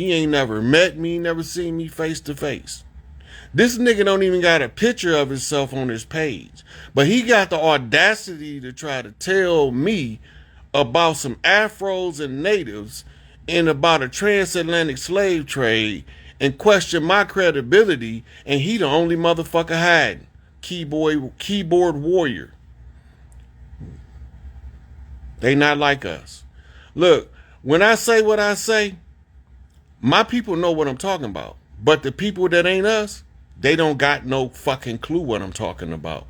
He ain't never met me, never seen me face to face. This nigga don't even got a picture of himself on his page. But he got the audacity to try to tell me about some afros and natives and about a transatlantic slave trade and question my credibility, and he the only motherfucker hiding. Keyboard warrior. They not like us. Look, when I say what I say, my people know what I'm talking about. But the people that ain't us, they don't got no fucking clue what I'm talking about.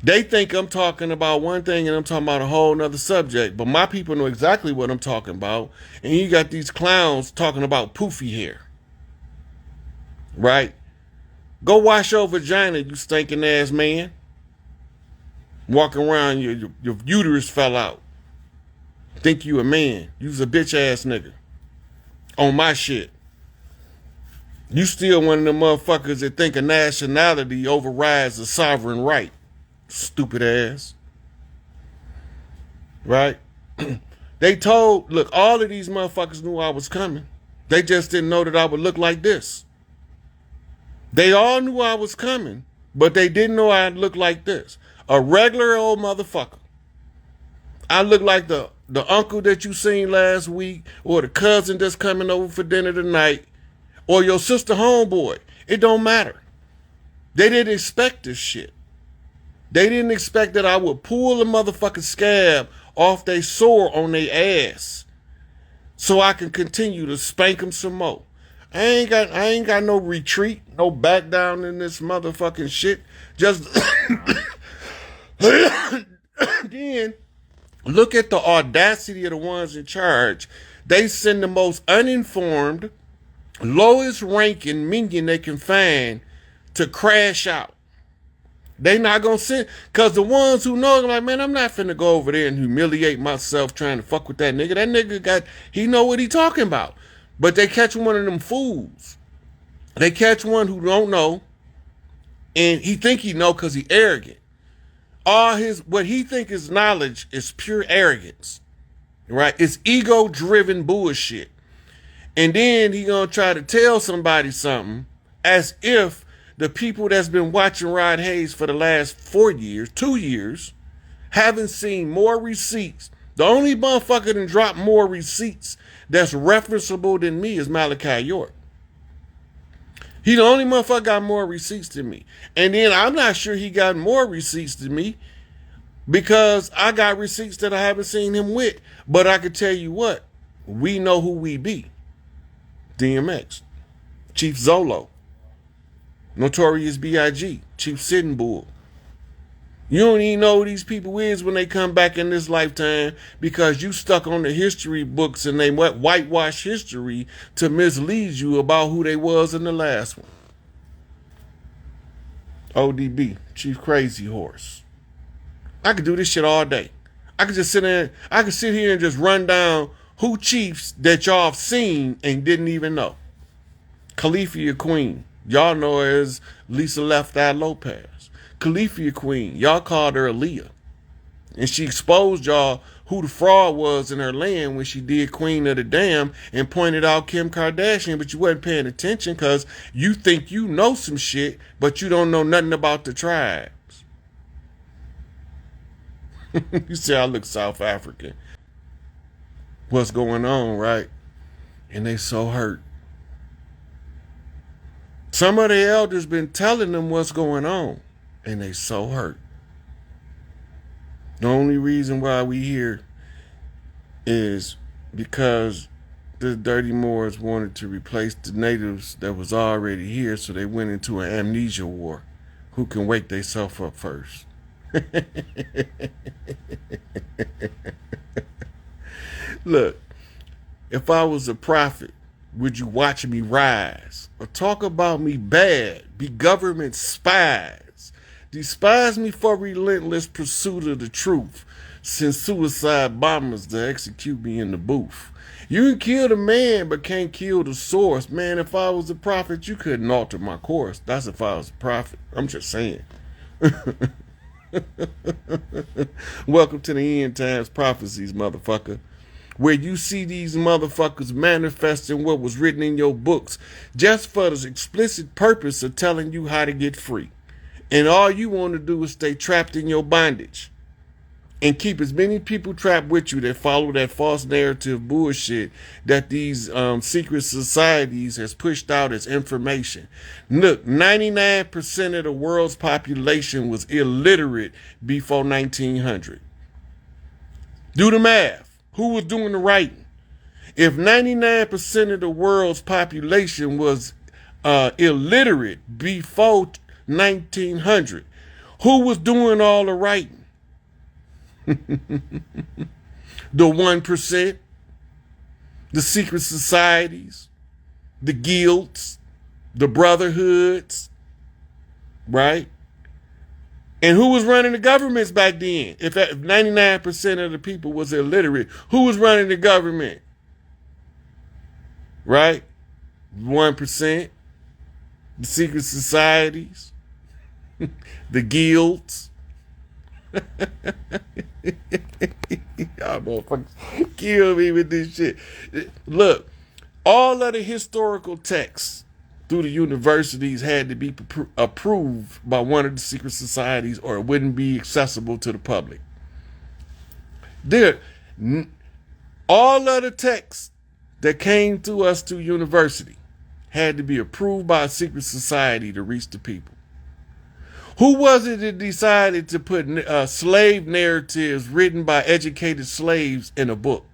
They think I'm talking about one thing and I'm talking about a whole nother subject. But my people know exactly what I'm talking about. And you got these clowns talking about poofy hair. Right? Go wash your vagina, you stinking ass man. Walking around, your uterus fell out. Think you a man. You's a bitch ass nigga. On my shit. You still one of them motherfuckers that think a nationality overrides a sovereign right. Stupid ass. Right? Look, all of these motherfuckers knew I was coming. They just didn't know that I would look like this. They all knew I was coming, but they didn't know I'd look like this. A regular old motherfucker. I look like the uncle that you seen last week, or the cousin that's coming over for dinner tonight, or your sister homeboy. It don't matter. They didn't expect this shit. They didn't expect that I would pull a motherfucking scab off they sore on their ass so I can continue to spank them some more. I ain't got no retreat, no back down in this motherfucking shit. Just then look at the audacity of the ones in charge. They send the most uninformed, lowest ranking minion they can find to crash out. They not gonna send, cause the ones who know, like, man, I'm not finna go over there and humiliate myself trying to fuck with that nigga. That nigga he know what he talking about. But they catch one of them fools. They catch one who don't know, and he think he know cause he arrogant. What he think is knowledge is pure arrogance, right? It's ego-driven bullshit. And then he gonna try to tell somebody something as if the people that's been watching Rod Hayes for the last 2 years, haven't seen more receipts. The only motherfucker that dropped more receipts that's referenceable than me is Malachi York. He the only motherfucker got more receipts than me. And then I'm not sure he got more receipts than me because I got receipts that I haven't seen him with. But I can tell you what, we know who we be. DMX, Chief Zolo, Notorious B.I.G., Chief Sitting Bull. You don't even know who these people is when they come back in this lifetime because you stuck on the history books and they whitewash history to mislead you about who they was in the last one. ODB, Chief Crazy Horse. I could do this shit all day. I could sit here and just run down who chiefs that y'all have seen and didn't even know. Califia Queen. Y'all know her as Lisa Left Eye Lopez. Califia Queen. Y'all called her Aaliyah. And she exposed y'all who the fraud was in her land when she did Queen of the Dam and pointed out Kim Kardashian, but you wasn't paying attention because you think you know some shit, but you don't know nothing about the tribes. You say I look South African. What's going on, right? And they so hurt. Some of the elders been telling them what's going on, and they so hurt. The only reason why we here is because the Dirty Moors wanted to replace the natives that was already here, so they went into an amnesia war. Who can wake themselves up first? Look, if I was a prophet, would you watch me rise or talk about me bad, be government spies, despise me for relentless pursuit of the truth, send suicide bombers to execute me in the booth? You can kill the man, but can't kill the source. Man, if I was a prophet, you couldn't alter my course. That's if I was a prophet. I'm just saying. Welcome to the end times prophecies, motherfucker. where you see these motherfuckers manifesting what was written in your books just for the explicit purpose of telling you how to get free. And all you want to do is stay trapped in your bondage and keep as many people trapped with you that follow that false narrative bullshit that these secret societies has pushed out as information. Look, 99% of the world's population was illiterate before 1900. Do the math. Who was doing the writing? If 99% of the world's population was illiterate before 1900, who was doing all the writing? The 1%, the secret societies, the guilds, the brotherhoods, right? And who was running the governments back then? If 99% of the people was illiterate, who was running the government? Right? 1%, the secret societies, the guilds. Y'all motherfuckers kill me with this shit. Look, all of the historical texts through the universities had to be approved by one of the secret societies or it wouldn't be accessible to the public. All of the texts that came to us through university had to be approved by a secret society to reach the people. Who was it that decided to put slave narratives written by educated slaves in a book?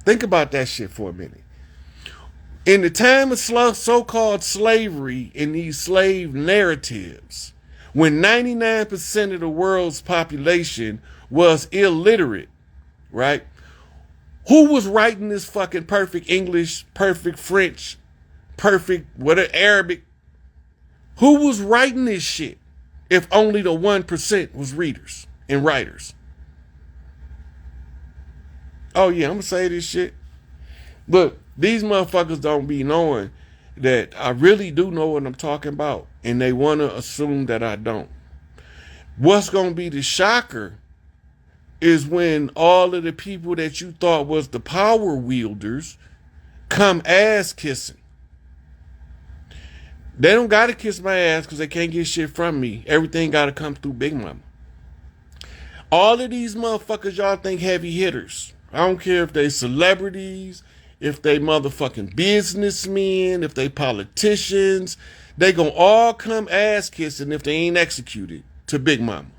Think about that shit for a minute. In the time of so-called slavery in these slave narratives, when 99% of the world's population was illiterate, right? Who was writing this fucking perfect English, perfect French, perfect whatever, Arabic? Who was writing this shit if only the 1% was readers and writers? Oh yeah, I'm gonna say this shit. Look, these motherfuckers don't be knowing that I really do know what I'm talking about, and they want to assume that I don't. What's gonna be the shocker is when all of the people that you thought was the power wielders come ass kissing. They don't got to kiss my ass because they can't get shit from me. Everything got to come through Big Mama. All of these motherfuckers y'all think heavy hitters. I don't care if they celebrities, if they motherfucking businessmen, if they politicians. They gonna all come ass kissing if they ain't executed to Big Mama.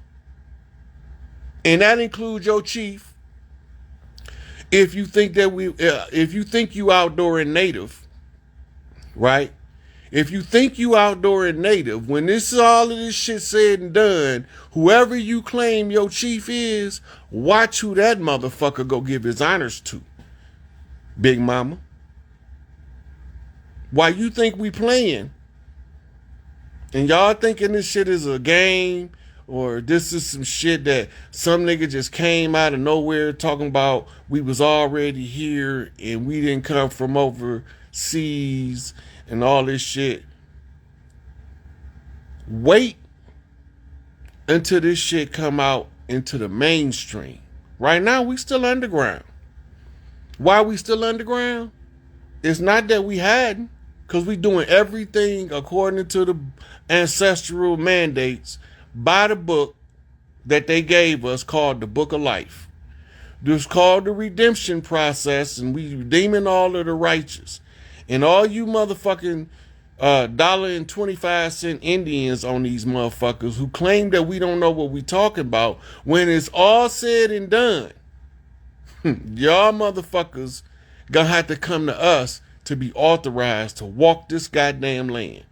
And that includes your chief. If you think that if you think you outdoor and native, right? If you think you outdoor and native, when all of this shit said and done, whoever you claim your chief is, watch who that motherfucker go give his honors to. Big Mama. Why you think we playing? And y'all thinking this shit is a game or this is some shit that some nigga just came out of nowhere talking about we was already here and we didn't come from overseas and all this shit. Wait until this shit come out into the mainstream. Right now, we still underground. Why we still underground? It's not that we hadn't, because we doing everything according to the ancestral mandates by the book that they gave us called the Book of Life. This is called the redemption process, and we redeeming all of the righteous. And all you motherfucking $1.25 Indians on these motherfuckers who claim that we don't know what we talking about, when it's all said and done, y'all motherfuckers gonna have to come to us to be authorized to walk this goddamn land.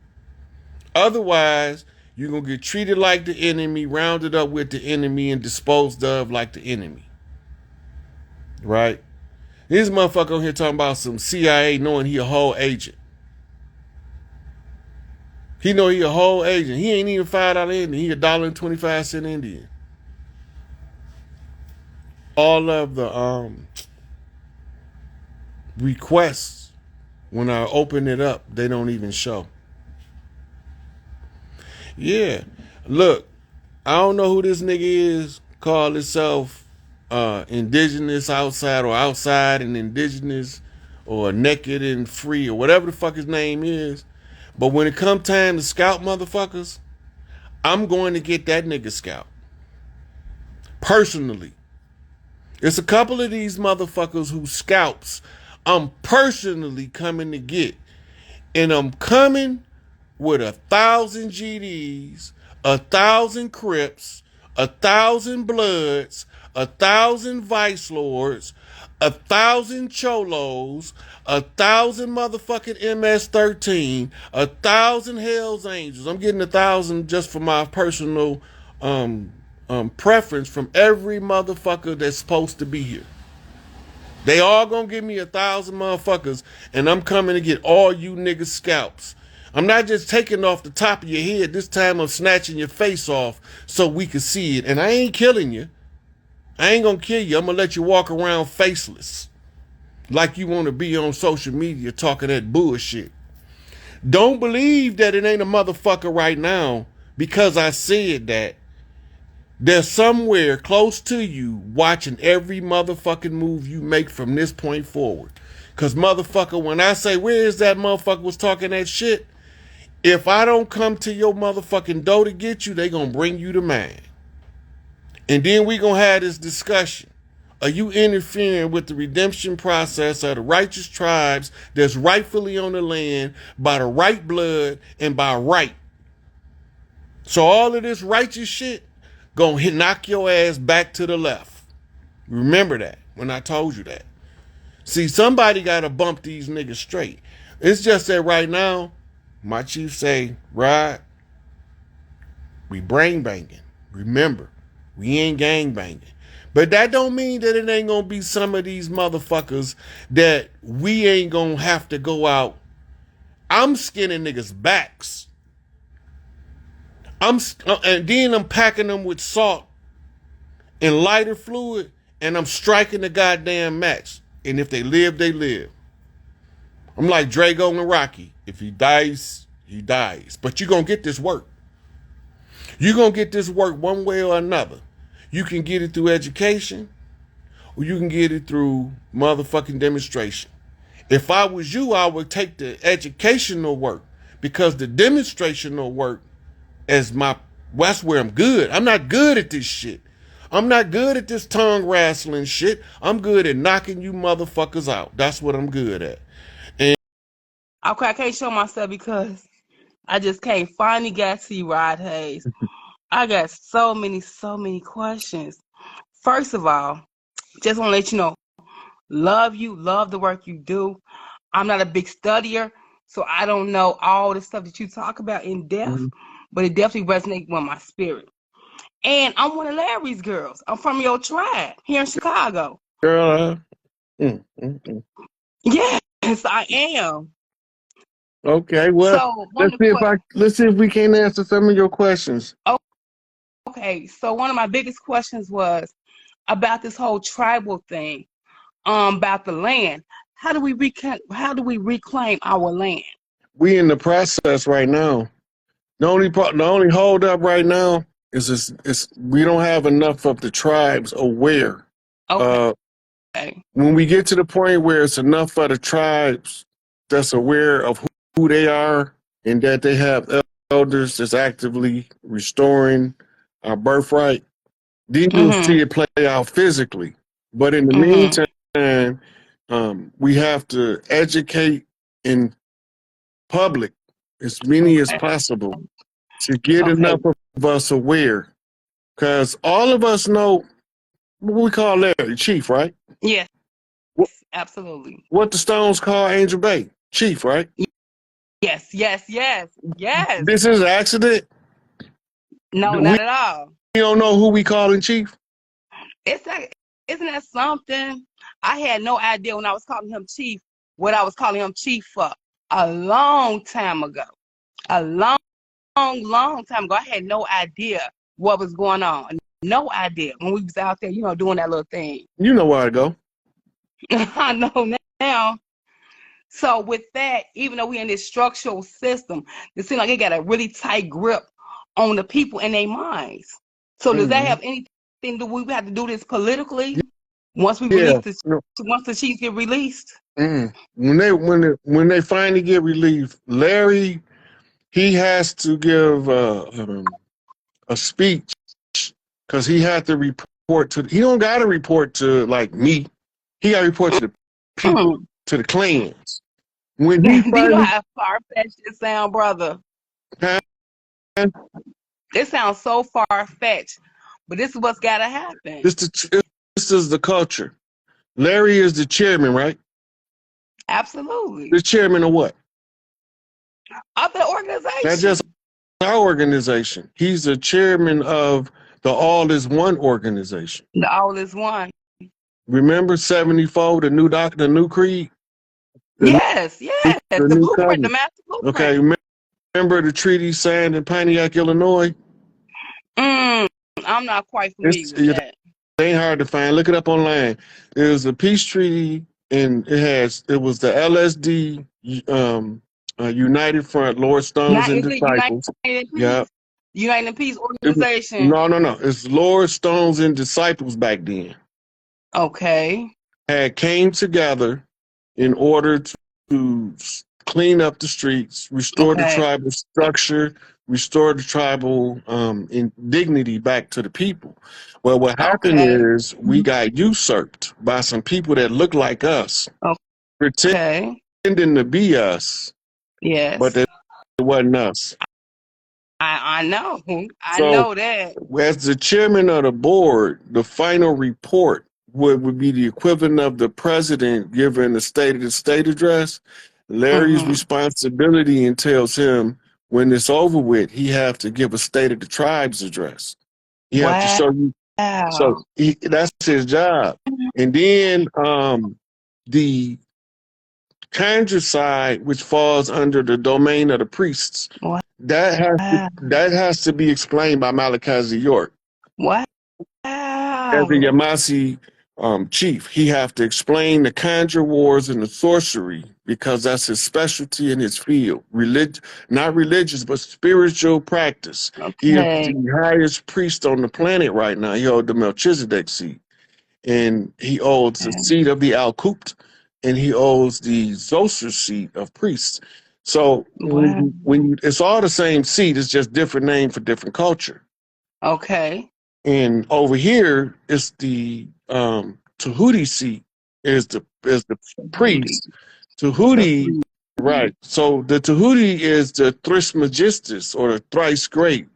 Otherwise, you're gonna get treated like the enemy, rounded up with the enemy, and disposed of like the enemy. Right? This motherfucker on here talking about some CIA knowing he a whole agent. He know he a whole agent. He ain't even $5 Indian. He $1.25 Indian. All of the requests, when I open it up, they don't even show. Yeah. Look, I don't know who this nigga is, call himself indigenous outside or outside and indigenous or naked and free or whatever the fuck his name is. But when it come time to scout motherfuckers, I'm going to get that nigga scout. Personally. It's a couple of these motherfuckers who scalps I'm personally coming to get. And I'm coming with 1,000 GDs, 1,000 Crips, 1,000 Bloods, 1,000 Vice Lords, 1,000 Cholos, 1,000 motherfucking MS-13, 1,000 Hells Angels. I'm getting 1,000 just for my personal preference from every motherfucker that's supposed to be here. They all gonna give me 1,000 motherfuckers, and I'm coming to get all you niggas scalps. I'm not just taking off the top of your head. This time I'm snatching your face off so we can see it. And I ain't killing you. I ain't gonna kill you. I'm gonna let you walk around faceless. Like you wanna be on social media talking that bullshit. Don't believe that it ain't a motherfucker right now because I said that. There's somewhere close to you watching every motherfucking move you make from this point forward. Cause motherfucker, when I say, where is that motherfucker was talking that shit? If I don't come to your motherfucking door to get you, they gonna bring you to mine. And then we gonna have this discussion. Are you interfering with the redemption process of the righteous tribes that's rightfully on the land by the right blood and by right? So all of this righteous shit gonna knock your ass back to the left. Remember that when I told you that. See, somebody gotta bump these niggas straight. It's just that right now, my chief say, Rod, we brain banging. Remember, we ain't gang banging. But that don't mean that it ain't gonna be some of these motherfuckers that we ain't gonna have to go out. I'm skinning niggas' backs. And then I'm packing them with salt and lighter fluid, and I'm striking the goddamn match. And if they live, they live. I'm like Drago and Rocky. If he dies, he dies. But you're going to get this work. You're going to get this work one way or another. You can get it through education, or you can get it through motherfucking demonstration. If I was you, I would take the educational work, because the demonstrational work that's where I'm good. I'm not good at this shit. I'm not good at this tongue wrestling shit. I'm good at knocking you motherfuckers out. That's what I'm good at. And okay, I can't show myself because I just can't finally get to you, Rod Hayes. I got so many questions. First of all, just want to let you know, love you, love the work you do. I'm not a big studier, so I don't know all the stuff that you talk about in depth, but it definitely resonates with my spirit. And I'm one of Larry's girls. I'm from your tribe here in Chicago. girl, Yes, I am. okay, well, So let's see if we can answer some of your questions. Okay, so one of my biggest questions was about this whole tribal thing, about the land. How do we reclaim our land? We in the process right now. The only hold up right now is we don't have enough of the tribes aware. Okay. When we get to the point where it's enough of the tribes that's aware of who they are and that they have elders that's actively restoring our birthright, then you'll see it play out physically. But in the meantime, we have to educate in public as many as possible to get enough of us aware. Because all of us know what we call Larry, Chief, right? Yes, absolutely. What the Stones call Angel Bay, Chief, right? Yes. This is an accident? No, not at all. We don't know who we calling Chief? It's like, isn't that something? I had no idea when I was calling him Chief what I was calling him Chief for a long time ago. A long time ago. I had no idea what was going on. No idea when we was out there, doing that little thing. You know where I go. I know now. So with that, even though we're in this structural system, it seems like it got a really tight grip on the people and their minds. So does that have anything anything? Do we have to do this politically? Once we Yeah. release once the chiefs get released? When they finally get relieved, Larry, he has to give a speech because he had to report to. He don't got to report to like me. He got to report to the people, to the clans. When he Do you know finally, how far-fetched it sound, brother? It sounds so far-fetched, but this is what's got to happen. this is the culture. Larry is the chairman, right? Absolutely. The chairman of what? Of the organization. Not just our organization. He's the chairman of the All Is One organization. The All Is One. Remember 74, the new creed? Yes. The blueprint, covenant. the master blueprint. Okay, remember the treaty signed in Pontiac, Illinois? I'm not quite familiar with that. It ain't hard to find. Look it up online. It was a peace treaty, and it was the LSD, United Front, Lord Stones and Disciples. United Peace Organization. No. It's Lord Stones and Disciples back then. Okay. Had came together in order to clean up the streets, restore the tribal structure, restore the tribal dignity back to the people. Well, what happened is we got usurped by some people that look like us, pretending to be us. Yes. But it wasn't us. I know. I know that. As the chairman of the board, the final report would be the equivalent of the president giving the State of the State address. Larry's responsibility entails him, when it's over with, he have to give a State of the Tribes address. He have to show you. So that's his job. And then the conjure side, which falls under the domain of the priests, that has to be explained by Malachi York. As the Yamasi chief, he have to explain the conjure wars and the sorcery because that's his specialty in his field. Not religious, but spiritual practice. He is the highest priest on the planet right now. He holds the Melchizedek seat, and he holds the seat of the Alkupt, and he holds the Zoser seat of priests. So when it's all the same seat, it's just different name for different culture. Okay. And over here, it's the Tahuti seat is the priest. Tahuti, right. So the Tahuti is the Trismegistus, or the thrice great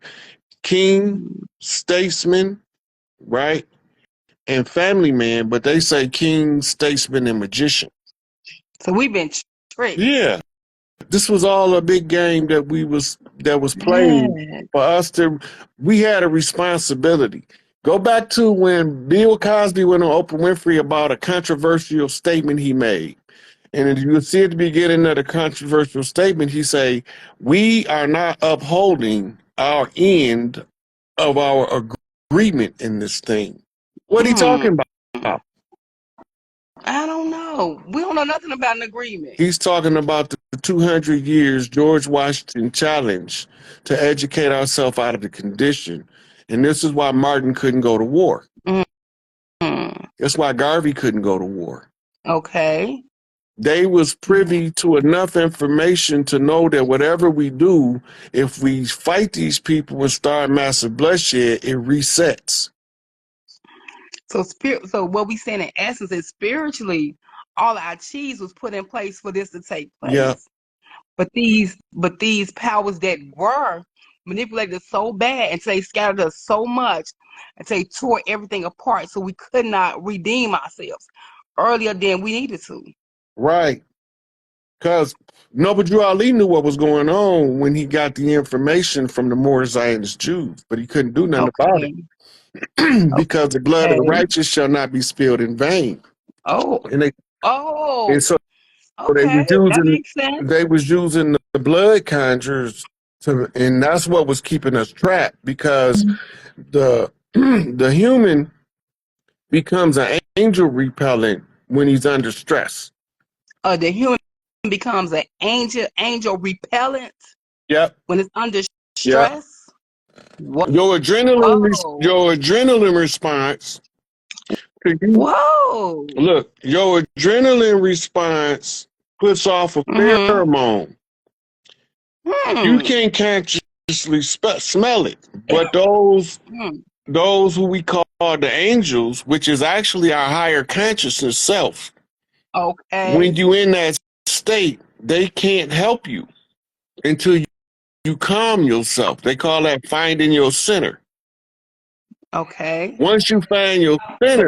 king, statesman, right? And family man, but they say king, statesman, and magician. So we've been tricked. Yeah. This was all a big game that was played for us we had a responsibility. Go back to when Bill Cosby went on Oprah Winfrey about a controversial statement he made. And you'll see at the beginning of the controversial statement, he say, we are not upholding our end of our agreement in this thing. What are you talking about? I don't know. We don't know nothing about an agreement. He's talking about the 200 years George Washington challenge to educate ourselves out of the condition. And this is why Martin couldn't go to war. That's why Garvey couldn't go to war. Okay. They was privy to enough information to know that whatever we do, if we fight these people and start massive bloodshed, it resets. So what we saying in essence is spiritually, all our cheese was put in place for this to take place. Yeah. But these powers that were manipulated so bad and they scattered us so much and they tore everything apart so we could not redeem ourselves earlier than we needed to. Right. Because Noble Drew Ali knew what was going on when he got the information from the more Zionist Jews, but he couldn't do nothing about it. Because the blood of the righteous shall not be spilled in vain. And so they was using the blood conjurers and that's what was keeping us trapped, because the human becomes an angel repellent when he's under stress. The human becomes an angel repellent. Yep. When it's under stress. Whoa. Your adrenaline response. Whoa. Look, your adrenaline response puts off a Mm-hmm. pheromone. You can't consciously smell it, but those who we call the angels, which is actually our higher consciousness self, when Okay. you in that state, they can't help you until you calm yourself. They call that finding your center. Okay. Once you find your center,